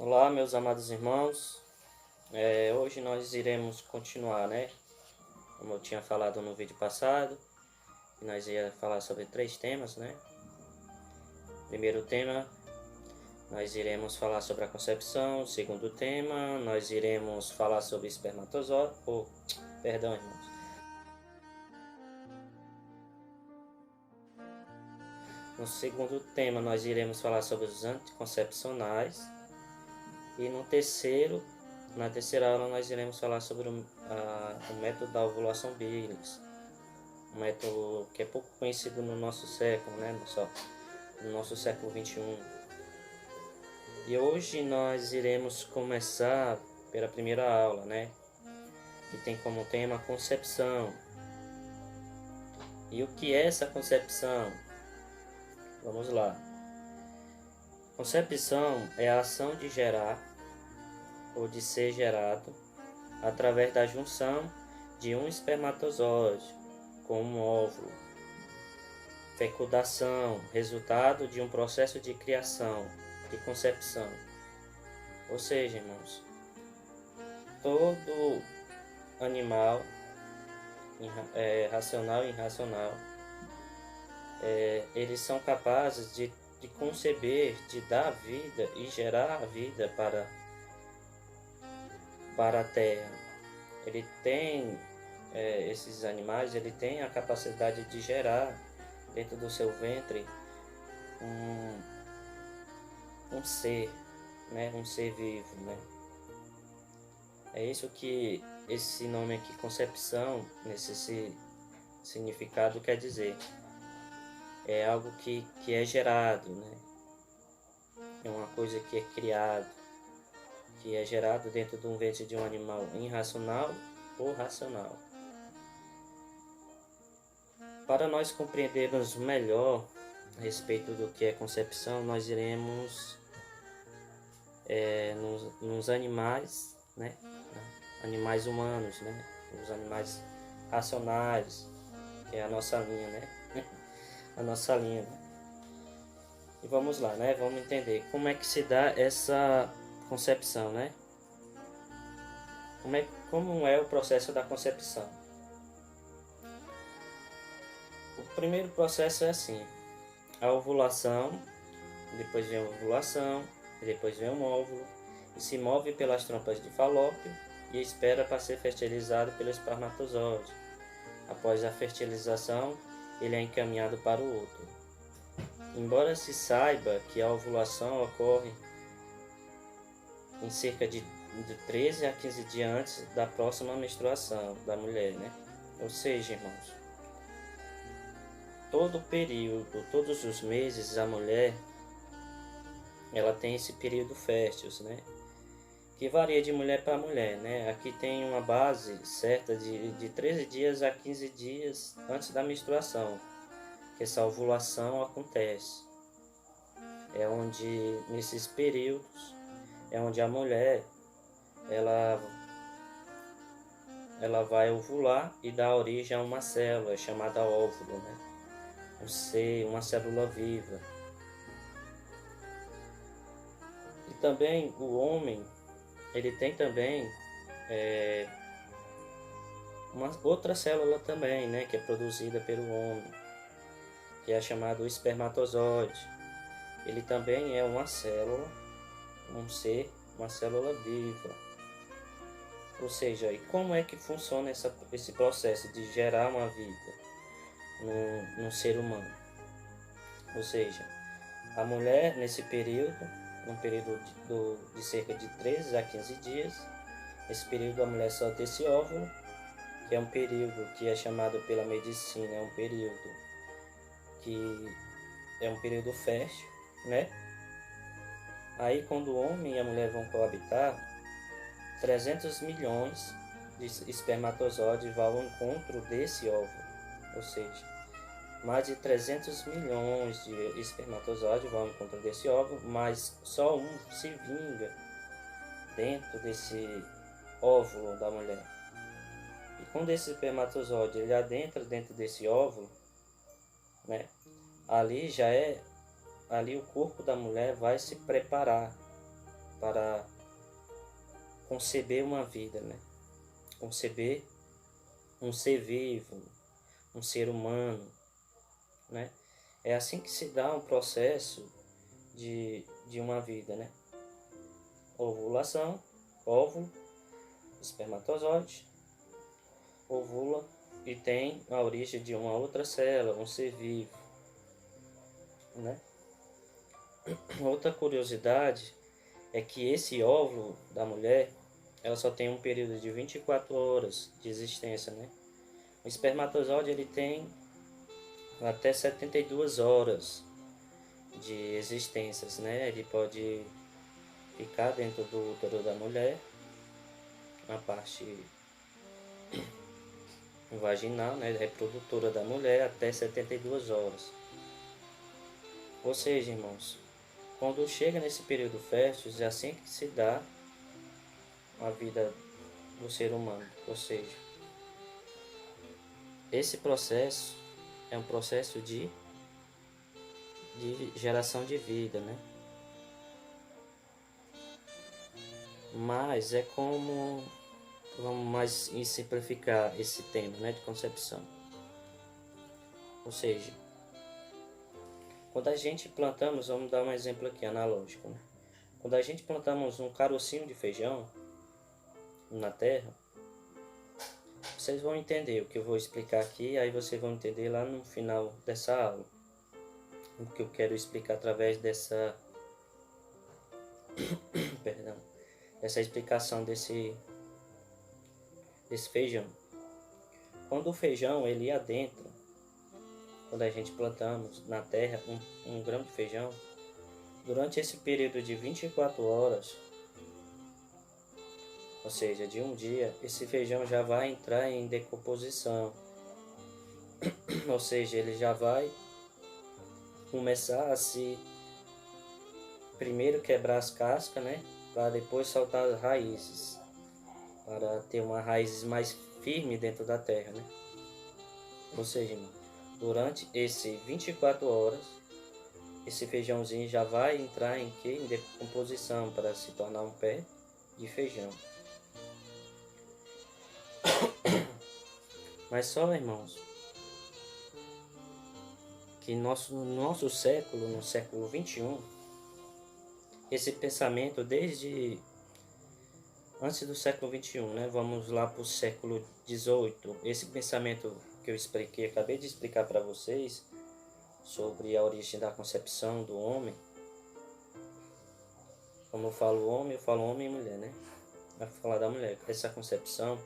Olá, meus amados irmãos. Hoje nós iremos continuar, né? Como eu tinha falado no vídeo passado, nós ia falar sobre 3 temas, né? Primeiro tema, nós iremos falar sobre a concepção. Segundo tema, nós iremos falar sobre espermatozoide. Perdão, irmãos. No segundo tema, nós iremos falar sobre os anticoncepcionais. E na terceira aula, nós iremos falar sobre o método da ovulação Billings, um método que é pouco conhecido no nosso século, né? No nosso século XXI. E hoje nós iremos começar pela primeira aula, né? Que tem como tema concepção. E o que é essa concepção? Vamos lá. Concepção é a ação de gerar ou de ser gerado através da junção de um espermatozoide com um óvulo. Fecundação, resultado de um processo de criação, de concepção. Ou seja, irmãos, todo animal, racional e irracional, eles são capazes de conceber, de dar vida e gerar a vida para a Terra. Ele tem, esses animais, ele tem a capacidade de gerar dentro do seu ventre um ser, né? Um ser vivo, né? É isso que esse nome aqui, concepção, nesse significado, quer dizer. É algo que é gerado, né? É uma coisa que é criado, que é gerado dentro de um ventre de um animal irracional ou racional. Para nós compreendermos melhor a respeito do que é concepção, nós iremos nos animais, né? Animais humanos, né? Os animais racionais, que é a nossa linha, né? A nossa linha. E vamos lá, né? Vamos entender como é que se dá essa concepção, né? Como é o processo da concepção? O primeiro processo é assim: a ovulação, depois vem a ovulação, depois vem um óvulo, e se move pelas trompas de Falópio e espera para ser fertilizado pelo espermatozoide. Após a fertilização, ele é encaminhado para o útero. Embora se saiba que a ovulação ocorre em cerca de 13 a 15 dias antes da próxima menstruação da mulher, né? Ou seja, irmãos, todo período, todos os meses, a mulher, ela tem esse período fértil, né? Que varia de mulher para mulher, né? Aqui tem uma base certa de 13 dias a 15 dias antes da menstruação, que essa ovulação acontece. É onde, nesses períodos, é onde a mulher, ela vai ovular e dar origem a uma célula chamada óvulo, né? Uma célula viva. E também o homem, ele tem também uma outra célula também, né? Que é produzida pelo homem, que é chamado espermatozoide. Ele também é uma célula, um ser, uma célula viva. Ou seja, e como é que funciona esse processo de gerar uma vida no ser humano? Ou seja, a mulher nesse período, num período de cerca de 13 a 15 dias, esse período a mulher solta esse óvulo, que é um período que é chamado pela medicina, é um período fértil, né? Aí quando o homem e a mulher vão coabitar, 300 milhões de espermatozoides vão ao encontro desse óvulo. Ou seja, mais de 300 milhões de espermatozoides vão ao encontro desse óvulo, mas só um se vinga dentro desse óvulo da mulher. E quando esse espermatozoide ele adentra dentro desse óvulo, né, ali o corpo da mulher vai se preparar para conceber uma vida, né? Conceber um ser vivo, um ser humano, né? É assim que se dá um processo de uma vida, né? Ovulação, óvulo, espermatozoide, ovula e tem a origem de uma outra célula, um ser vivo, né? Outra curiosidade é que esse óvulo da mulher, ela só tem um período de 24 horas de existência, né? O espermatozoide, ele tem até 72 horas de existências, né? Ele pode ficar dentro do útero da mulher, na parte vaginal, né, reprodutora da mulher, até 72 horas. Ou seja, irmãos, quando chega nesse período fértil, é assim que se dá a vida do ser humano. Ou seja, esse processo é um processo de geração de vida, né? Mas é como, vamos mais simplificar esse tema, né, de concepção. Ou seja, quando a gente plantamos, vamos dar um exemplo aqui analógico, né? Quando a gente plantamos um carocinho de feijão na terra, vocês vão entender o que eu vou explicar aqui, aí vocês vão entender lá no final dessa aula. O que eu quero explicar através dessa perdão, dessa explicação desse feijão. Quando o feijão ele adentra, quando a gente plantamos na terra um grão de feijão, durante esse período de 24 horas, ou seja, de um dia, esse feijão já vai entrar em decomposição. Ou seja, ele já vai começar a se primeiro quebrar as cascas, né? Para depois soltar as raízes. Para ter uma raiz mais firme dentro da terra, né? Ou seja, durante esse 24 horas, esse feijãozinho já vai entrar em quê? Em decomposição para se tornar um pé de feijão. Mas só, irmãos, que no nosso século, no século 21, esse pensamento desde antes do século 21, né? Vamos lá para o século 18. Esse pensamento que eu expliquei, acabei de explicar para vocês sobre a origem da concepção do homem. Como eu falo homem e mulher, né? Vai falar da mulher, essa concepção.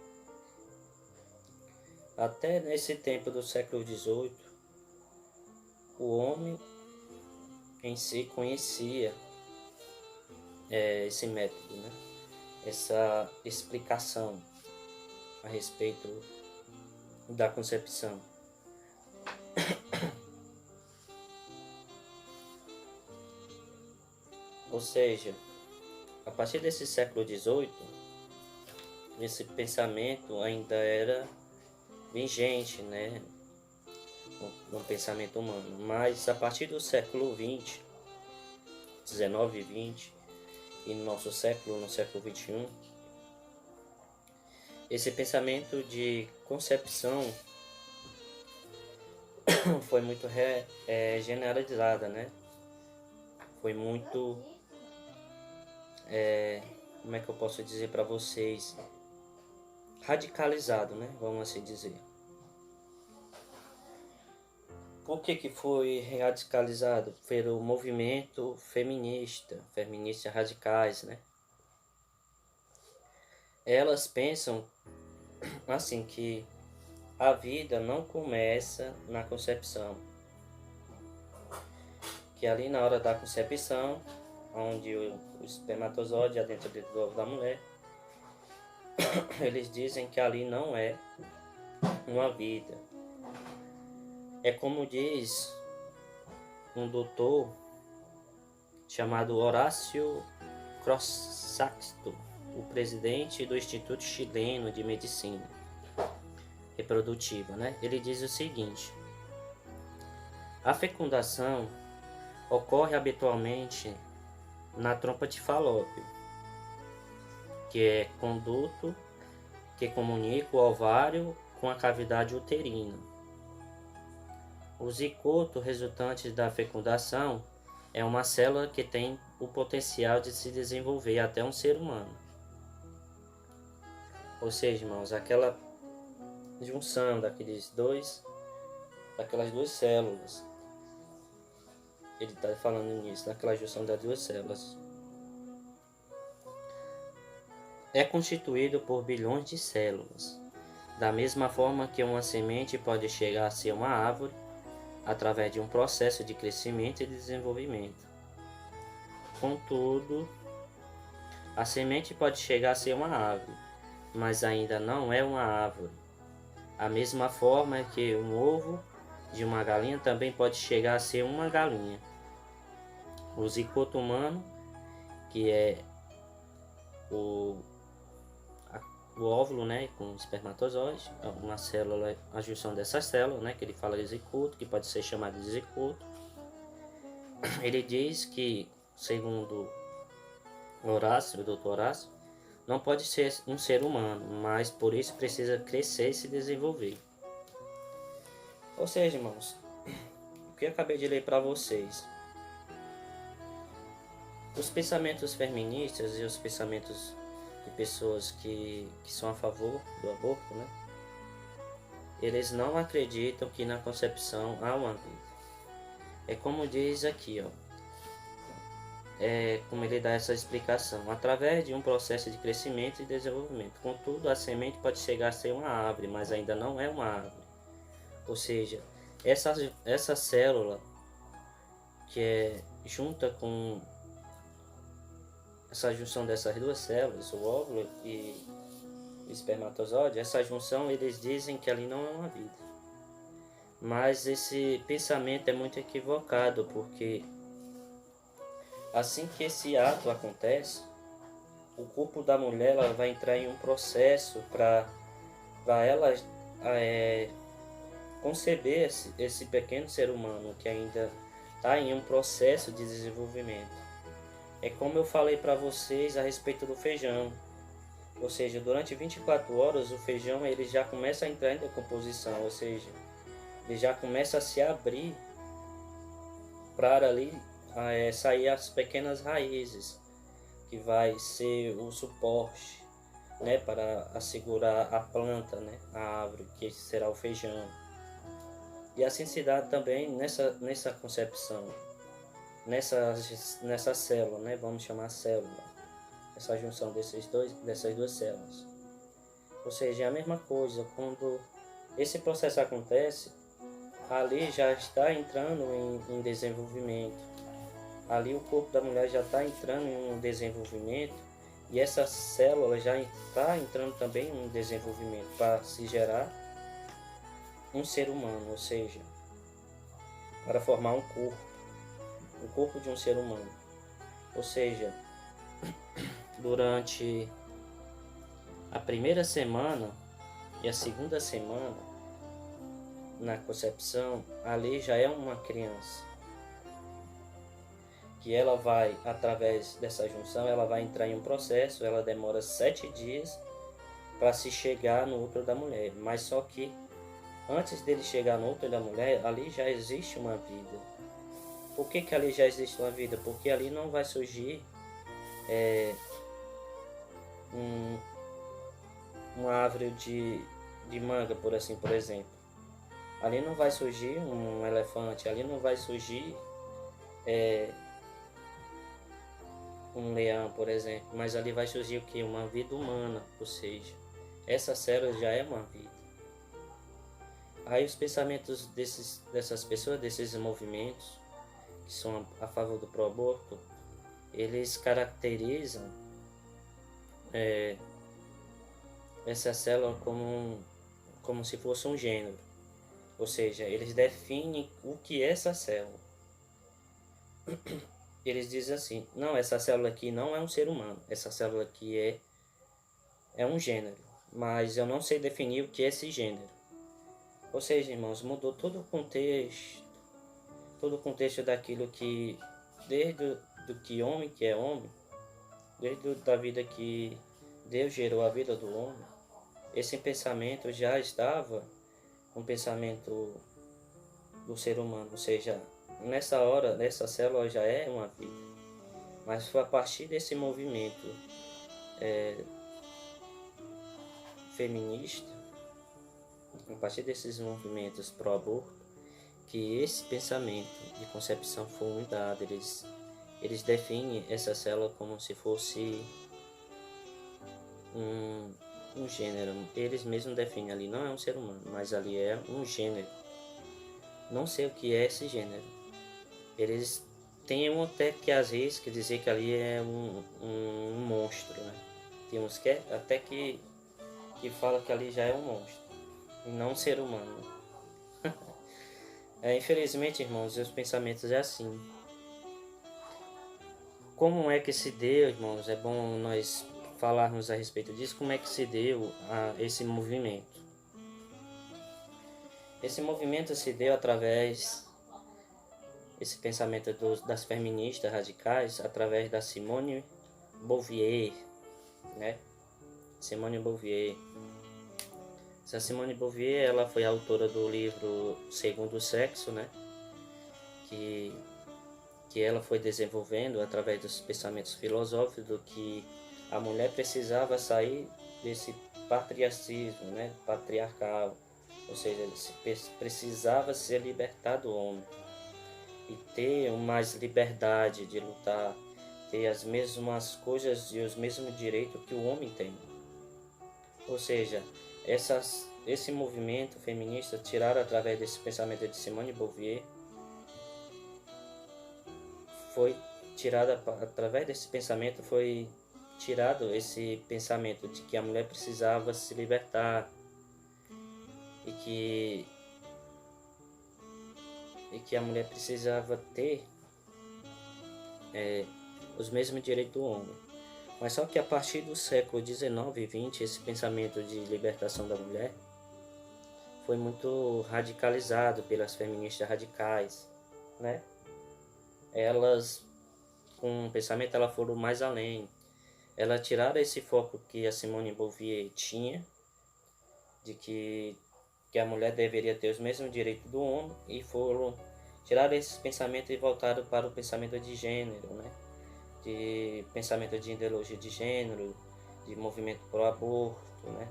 Até nesse tempo do século 18, o homem em si conhecia esse método, né? Essa explicação a respeito da concepção. Ou seja, a partir desse século XVIII, esse pensamento ainda era vigente, né, no pensamento humano. Mas a partir do século XX, 19 e 20, e no nosso século, no século 21, esse pensamento de concepção foi muito generalizada, né? Foi muito, como é que eu posso dizer para vocês, radicalizado, né? Vamos assim dizer. Por que foi radicalizado? Pelo movimento feministas radicais, né? Elas pensam assim que a vida não começa na concepção. Que ali na hora da concepção, onde o espermatozoide dentro do ovo da mulher, eles dizem que ali não é uma vida. É como diz um doutor chamado Horácio Crossaxto, o presidente do Instituto Chileno de Medicina Reprodutiva, né? Ele diz o seguinte: a fecundação ocorre habitualmente na trompa de Falópio, que é conduto que comunica o ovário com a cavidade uterina. O zigoto resultante da fecundação é uma célula que tem o potencial de se desenvolver até um ser humano. Ou seja, irmãos, aquela junção daquelas duas células. Ele está falando nisso, naquela junção das duas células. É constituído por bilhões de células. Da mesma forma que uma semente pode chegar a ser uma árvore, através de um processo de crescimento e desenvolvimento. Contudo, a semente pode chegar a ser uma árvore, mas ainda não é uma árvore. A mesma forma que um ovo de uma galinha também pode chegar a ser uma galinha. O zigoto humano, que é o óvulo, né, com espermatozoide, uma célula, a junção dessas células, né, que ele fala de zigoto, que pode ser chamado de zigoto. Ele diz que, segundo Horácio, o Dr. Horácio, não pode ser um ser humano, mas por isso precisa crescer e se desenvolver. Ou seja, irmãos, o que eu acabei de ler para vocês, os pensamentos feministas e os pensamentos de pessoas que são a favor do aborto, né? Eles não acreditam que na concepção há uma vida. É como diz aqui, ó. Como ele dá essa explicação. Através de um processo de crescimento e desenvolvimento. Contudo, a semente pode chegar a ser uma árvore, mas ainda não é uma árvore. Ou seja, essa célula que é junta com essa junção dessas duas células, o óvulo e o espermatozoide, essa junção eles dizem que ali não é uma vida. Mas esse pensamento é muito equivocado, porque assim que esse ato acontece, o corpo da mulher ela vai entrar em um processo para ela conceber esse pequeno ser humano que ainda está em um processo de desenvolvimento. É como eu falei para vocês a respeito do feijão. Ou seja, durante 24 horas o feijão ele já começa a entrar em decomposição, ou seja, ele já começa a se abrir para ali sair as pequenas raízes, que vai ser o suporte, né, para assegurar a planta, né, a árvore, que será o feijão. E assim se dá também nessa concepção, nessa célula, né, vamos chamar célula, essa junção dessas duas células. Ou seja, é a mesma coisa, quando esse processo acontece, ali já está entrando em desenvolvimento. Ali o corpo da mulher já está entrando em um desenvolvimento e essa célula já está entrando também em um desenvolvimento para se gerar um ser humano, ou seja, para formar um corpo de um ser humano. Ou seja, durante a primeira semana e a segunda semana na concepção, ali já é uma criança, que ela vai, através dessa junção, ela vai entrar em um processo, ela demora 7 dias para se chegar no útero da mulher, mas só que antes dele chegar no útero da mulher, ali já existe uma vida. Por que ali já existe uma vida? Porque ali não vai surgir uma árvore de manga, por exemplo. Ali não vai surgir um elefante, ali não vai surgir um leão, por exemplo, mas ali vai surgir o que? Uma vida humana, ou seja, essa célula já é uma vida. Aí os pensamentos dessas pessoas, desses movimentos que são a favor do pró-aborto, eles caracterizam essa célula como se fosse um gênero. Ou seja, eles definem o que é essa célula. Eles dizem assim, não, essa célula aqui não é um ser humano, essa célula aqui é um gênero, mas eu não sei definir o que é esse gênero. Ou seja, irmãos, mudou todo o contexto daquilo que, desde do que homem que é homem, desde da vida que Deus gerou a vida do homem, esse pensamento já estava um pensamento do ser humano, ou seja, nessa hora, nessa célula já é uma vida. Mas foi a partir desse movimento feminista, a partir desses movimentos pró-aborto, que esse pensamento de concepção foi mudado. Eles definem essa célula como se fosse um gênero. Eles mesmos definem ali, não é um ser humano, mas ali é um gênero. Não sei o que é esse gênero. Eles têm até que às vezes que dizer que ali é um monstro, né? Tem uns que até que fala que ali já é um monstro e não um ser humano. Infelizmente, irmãos, os pensamentos é assim. Como é que se deu, irmãos? É bom nós falarmos a respeito disso. Como é que se deu esse movimento? Esse movimento se deu através, esse pensamento das feministas radicais, através da Simone Beauvoir, né? Simone Beauvoir. Essa Simone Beauvoir, ela foi autora do livro Segundo Sexo, né? Que ela foi desenvolvendo através dos pensamentos filosóficos do que a mulher precisava sair desse patriarcismo, né? Patriarcal, ou seja, precisava se libertar do homem e ter mais liberdade de lutar, ter as mesmas coisas e os mesmos direitos que o homem tem. Ou seja, esse movimento feminista tirado através desse pensamento de Simone Beauvoir, foi tirado através desse pensamento, foi tirado esse pensamento de que a mulher precisava se libertar e que a mulher precisava ter os mesmos direitos do homem. Mas só que a partir do século XIX e XX, esse pensamento de libertação da mulher foi muito radicalizado pelas feministas radicais, né? Elas, com o pensamento, elas foram mais além. Elas tiraram esse foco que a Simone Beauvoir tinha, de que a mulher deveria ter os mesmos direitos do homem, e foram tirar esse pensamento e voltaram para o pensamento de gênero, né? De pensamento de ideologia de gênero, de movimento pro aborto, né?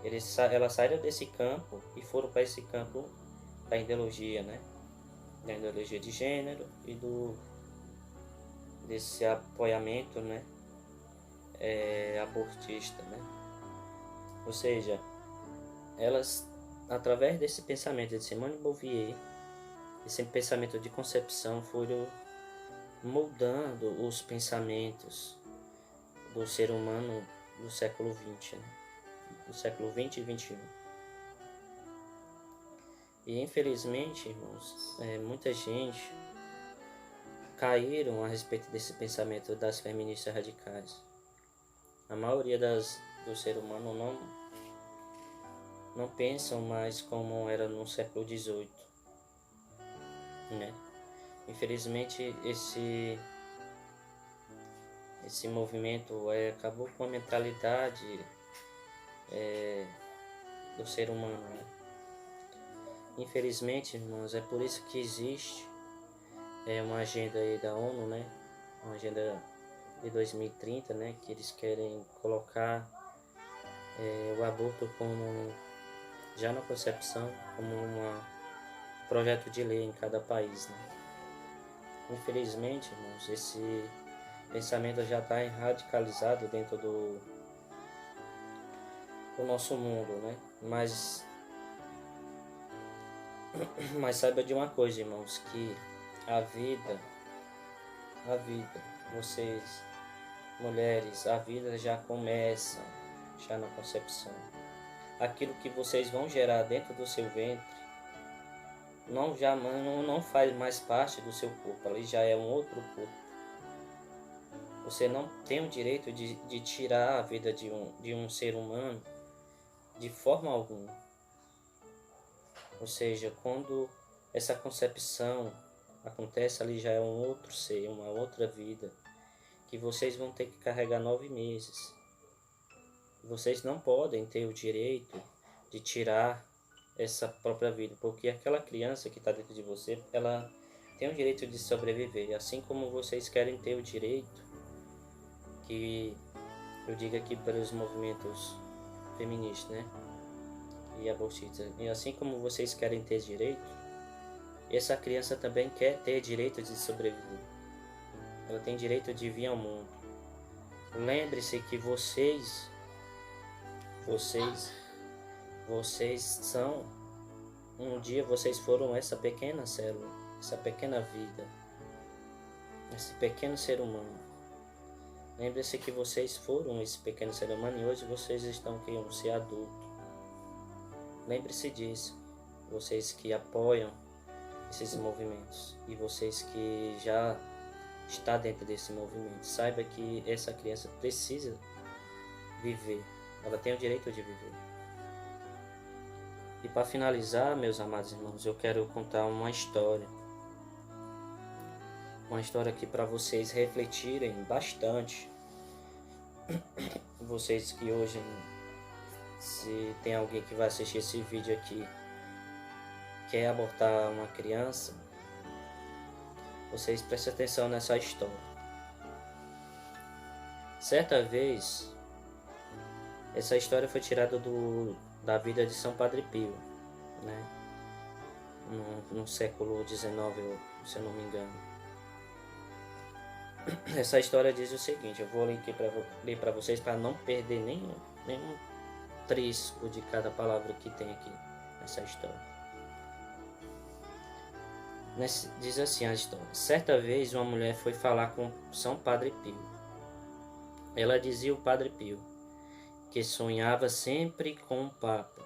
Elas saíram desse campo e foram para esse campo da ideologia, né? Da ideologia de gênero e desse apoiamento, né? Abortista, né? Ou seja, elas, através desse pensamento de Simone Beauvoir, esse pensamento de concepção, foram moldando os pensamentos do ser humano do século XX, né? Do século XX e XXI. E infelizmente, irmãos, muita gente caíram a respeito desse pensamento das feministas radicais. A maioria do ser humano não pensam mais como era no século XVIII, né? Infelizmente, esse movimento acabou com a mentalidade do ser humano, né? Infelizmente, irmãos, é por isso que existe uma agenda aí da ONU, né? Uma agenda de 2030, né? Que eles querem colocar o aborto como, já na concepção, como um projeto de lei em cada país, né? Infelizmente, irmãos, esse pensamento já está radicalizado dentro do nosso mundo, né? Mas saiba de uma coisa, irmãos, que a vida, vocês, mulheres, a vida já começa, já na concepção. Aquilo que vocês vão gerar dentro do seu ventre não faz mais parte do seu corpo, ali já é um outro corpo. Você não tem o direito de tirar a vida de um ser humano de forma alguma. Ou seja, quando essa concepção acontece, ali já é um outro ser, uma outra vida, que vocês vão ter que carregar 9 meses. Vocês não podem ter o direito de tirar essa própria vida, porque aquela criança que está dentro de você, ela tem o direito de sobreviver, assim como vocês querem ter o direito, que eu digo aqui pelos movimentos feministas, né, e abortistas, e assim como vocês querem ter direito, essa criança também quer ter direito de sobreviver. Ela tem direito de vir ao mundo. Lembre-se que vocês são, um dia vocês foram essa pequena célula, essa pequena vida, esse pequeno ser humano. Lembre-se que vocês foram esse pequeno ser humano e hoje vocês estão querendo ser adulto. Lembre-se disso, vocês que apoiam esses movimentos e vocês que já está dentro desse movimento, saiba que essa criança precisa viver, ela tem o direito de viver. E para finalizar, meus amados irmãos, eu quero contar uma história aqui para vocês refletirem bastante. Vocês que hoje, se tem alguém que vai assistir esse vídeo aqui, quer abortar uma criança, vocês prestem atenção nessa história. Certa vez, essa história foi tirada da vida de São Padre Pio, né? No século XIX, se eu não me engano. Essa história diz o seguinte, eu vou ler para vocês para não perder nenhum trisco de cada palavra que tem aqui nessa história. Diz assim a história. Certa vez uma mulher foi falar com São Padre Pio. Ela dizia ao Padre Pio que sonhava sempre com um Papa.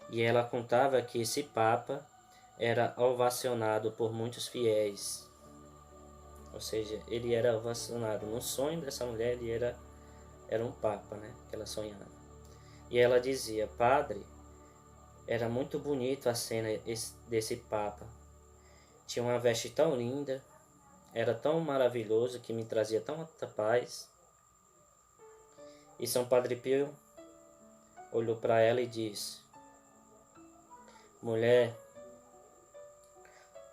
E ela contava que esse Papa era ovacionado por muitos fiéis. Ou seja, ele era ovacionado. No sonho dessa mulher ele era um Papa, né? Que ela sonhava. E ela dizia, Padre, era muito bonito a cena desse Papa. Tinha uma veste tão linda, era tão maravilhoso que me trazia tanta paz. E São Padre Pio olhou para ela e disse, mulher,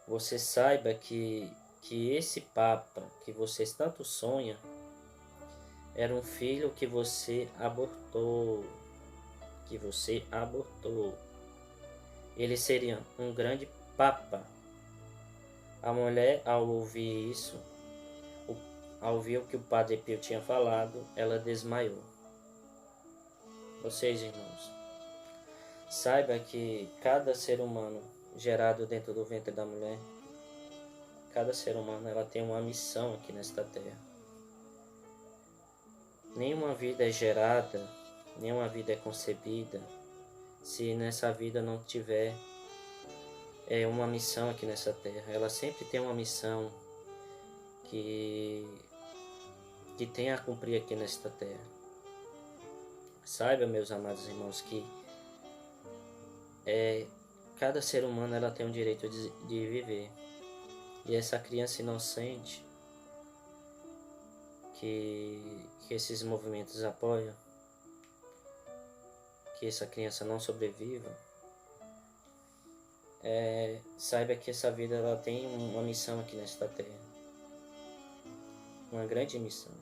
você saiba que esse Papa que você tanto sonha era um filho que você abortou. Ele seria um grande Papa. A mulher, ao ouvir isso, ao ouvir o que o Padre Pio tinha falado, ela desmaiou. Vocês, irmãos, saiba que cada ser humano gerado dentro do ventre da mulher, cada ser humano, ela tem uma missão aqui nesta terra. Nenhuma vida é gerada, nenhuma vida é concebida, se nessa vida não tiver uma missão aqui nessa terra. Ela sempre tem uma missão que tem a cumprir aqui nesta terra. Saiba, meus amados irmãos, que cada ser humano ela tem o direito de viver. E essa criança inocente que esses movimentos apoiam, que essa criança não sobreviva, saiba que essa vida ela tem uma missão aqui nesta terra, uma grande missão,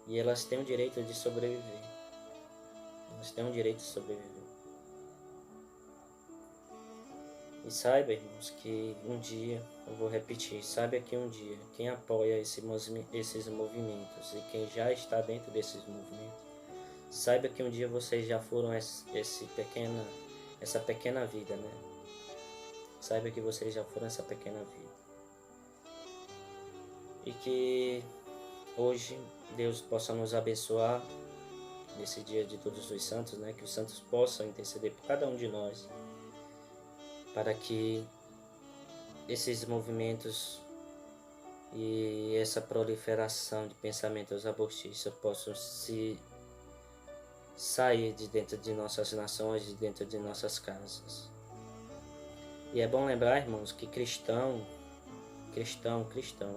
e elas têm o direito de sobreviver. Elas têm o direito de sobreviver. E saiba, irmãos, que um dia, eu vou repetir, saiba que um dia, quem apoia esses movimentos e quem já está dentro desses movimentos, saiba que um dia vocês já foram essa pequena vida, né? Saiba que vocês já foram essa pequena vida. E que hoje Deus possa nos abençoar nesse dia de Todos os Santos, né? Que os santos possam interceder por cada um de nós, para que esses movimentos e essa proliferação de pensamentos abortistas possam se sair de dentro de nossas nações, de dentro de nossas casas. E é bom lembrar, irmãos, que cristão,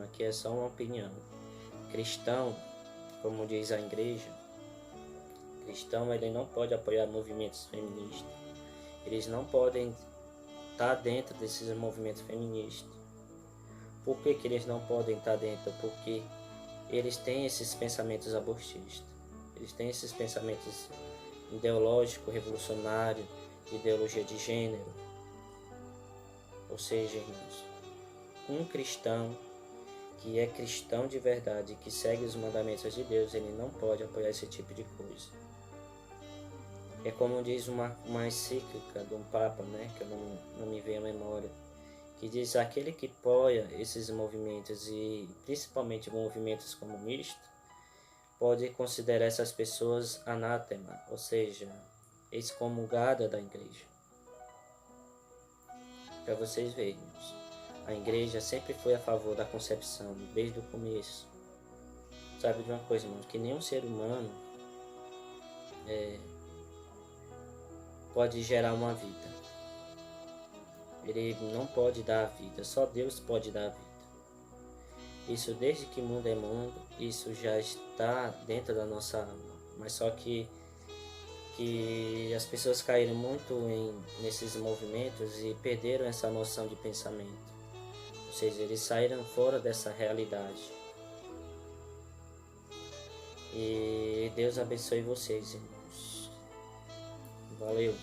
aqui é só uma opinião. Cristão, como diz a igreja, cristão ele não pode apoiar movimentos feministas. Eles não podem estar dentro desses movimentos feministas. Por que que eles não podem estar dentro? Porque eles têm esses pensamentos abortistas. Eles têm esses pensamentos ideológicos, revolucionários, ideologia de gênero. Ou seja, irmãos, um cristão que é cristão de verdade, que segue os mandamentos de Deus, ele não pode apoiar esse tipo de coisa. É como diz uma encíclica de um Papa, né, que eu não me veio à memória, que diz: aquele que apoia esses movimentos, e principalmente movimentos comunistas, pode considerar essas pessoas anátema, ou seja, excomungada da igreja. Para vocês verem, a igreja sempre foi a favor da concepção, desde o começo. Sabe de uma coisa, irmãos, que nenhum ser humano pode gerar uma vida. Ele não pode dar a vida, só Deus pode dar a vida. Isso desde que mundo é mundo, isso já está dentro da nossa alma. Mas só que as pessoas caíram muito nesses movimentos e perderam essa noção de pensamento. Ou seja, eles saíram fora dessa realidade. E Deus abençoe vocês, irmãos. Valeu.